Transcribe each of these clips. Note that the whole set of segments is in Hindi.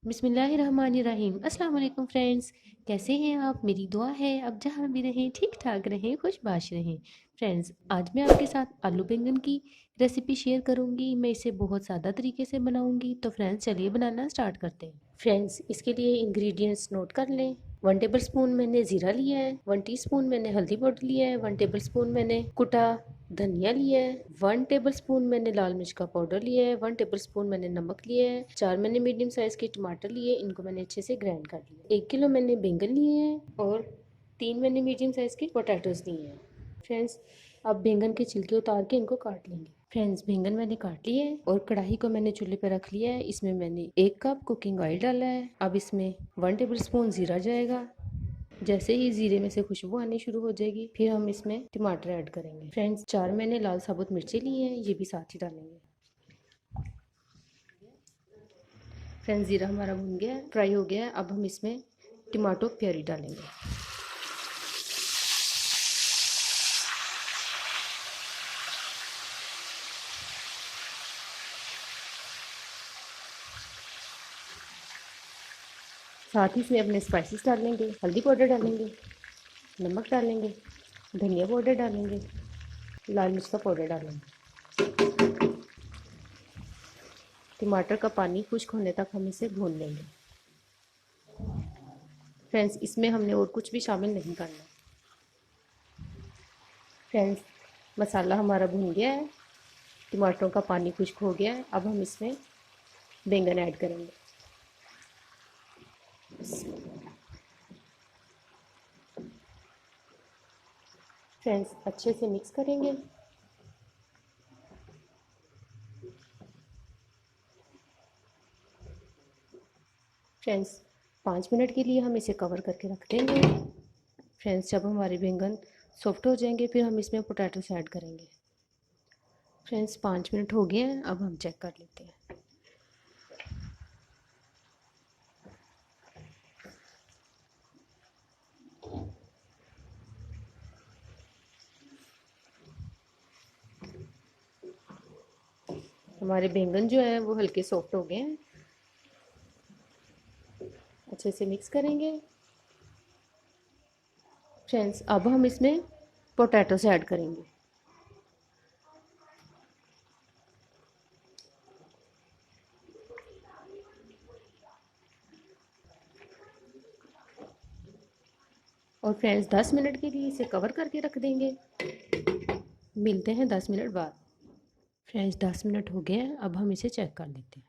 बिस्मिल्लाहिर्रहमानिर्रहीम। अस्सलाम वालेकुम फ्रेंड्स, कैसे हैं आप? मेरी दुआ है आप जहाँ भी रहें ठीक ठाक रहें, खुशबाश रहें। फ्रेंड्स, आज मैं आपके साथ आलू बैंगन की रेसिपी शेयर करूंगी। मैं इसे बहुत सादा तरीके से बनाऊंगी। तो फ्रेंड्स, चलिए बनाना स्टार्ट करते हैं। फ्रेंड्स, इसके लिए इंग्रेडिएंट्स नोट कर लें। 1 टेबल स्पून मैंने ज़ीरा लिया है, 1 टीस्पून मैंने हल्दी पाउडर लिया है, 1 टेबल स्पून मैंने कुटा धनिया लिया है, 1 टेबल स्पून मैंने लाल मिर्च का पाउडर लिया है, 1 टेबल स्पून मैंने नमक लिया है, 4 मैंने मीडियम साइज़ के टमाटर लिए, इनको मैंने अच्छे से ग्राइंड कर लिया। 1 किलो मैंने बैंगन लिए हैं और 3 मैंने मीडियम साइज़ के पोटैटोस लिए हैं। फ्रेंड्स, अब बैंगन के छिलके उतार के इनको काट लेंगे। फ्रेंड्स, बैंगन मैंने काट लिए है और कढ़ाई को मैंने चूल्हे पे रख लिया है। इसमें मैंने 1 कप कुकिंग ऑयल डाला है। अब इसमें 1 टेबल स्पून ज़ीरा जाएगा। जैसे ही जीरे में से खुशबू आनी शुरू हो जाएगी, फिर हम इसमें टमाटर ऐड करेंगे। फ्रेंड्स, 4 मैंने लाल साबुत मिर्ची ली हैं, ये भी साथ ही डालेंगे। फ्रेंड्स, जीरा हमारा भुन गया है, फ्राई हो गया है। अब हम इसमें टमाटो प्यूरी डालेंगे। साथ ही इसमें अपने स्पाइसेस डालेंगे। हल्दी पाउडर डालेंगे, नमक डालेंगे, धनिया पाउडर डालेंगे, लाल मिर्च का पाउडर डालेंगे। टमाटर का पानी खुश्क होने तक हम इसे भून लेंगे। फ्रेंड्स, इसमें हमने और कुछ भी शामिल नहीं करना। फ्रेंड्स, मसाला हमारा भुन गया है, टमाटरों का पानी खुश्क हो गया है। अब हम इसमें बैंगन ऐड करेंगे। फ्रेंड्स, अच्छे से मिक्स करेंगे। फ्रेंड्स, 5 मिनट के लिए हम इसे कवर करके रख देंगे। फ्रेंड्स, जब हमारे बैंगन सॉफ्ट हो जाएंगे, फिर हम इसमें पोटैटोस ऐड करेंगे। फ्रेंड्स, 5 मिनट हो गए हैं, अब हम चेक कर लेते हैं। हमारे बैंगन जो है वो हल्के सॉफ्ट हो गए हैं। अच्छे से मिक्स करेंगे। फ्रेंड्स, अब हम इसमें पोटैटोस ऐड करेंगे। और फ्रेंड्स, 10 मिनट के लिए इसे कवर करके रख देंगे। मिलते हैं 10 मिनट बाद। फ्रेंड्स, 10 मिनट हो गए हैं, अब हम इसे चेक कर लेते हैं।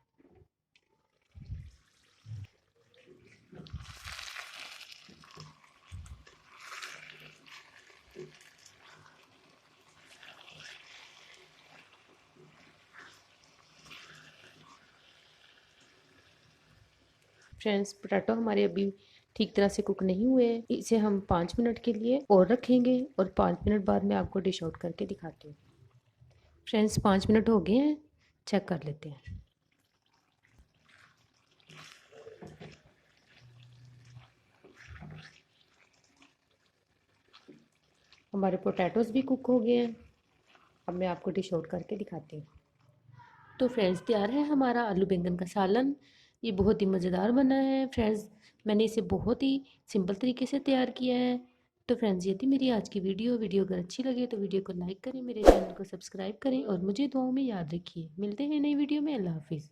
फ्रेंड्स, पोटैटो हमारे अभी ठीक तरह से कुक नहीं हुए हैं। इसे हम 5 मिनट के लिए और रखेंगे और 5 मिनट बाद मैं आपको डिश आउट करके दिखाती हूँ। फ्रेंड्स, 5 मिनट हो गए हैं, चेक कर लेते हैं। हमारे पोटैटोज भी कुक हो गए हैं। अब मैं आपको डिश आउट करके दिखाती हूँ। तो फ्रेंड्स, तैयार है हमारा आलू बैंगन का सालन। ये बहुत ही मज़ेदार बना है। फ्रेंड्स, मैंने इसे बहुत ही सिंपल तरीके से तैयार किया है। तो फ्रेंड्स, ये थी मेरी आज की वीडियो अगर अच्छी लगे तो वीडियो को लाइक करें, मेरे चैनल को सब्सक्राइब करें और मुझे दुआओं में याद रखिए। मिलते हैं नई वीडियो में। अल्लाह हाफिज़।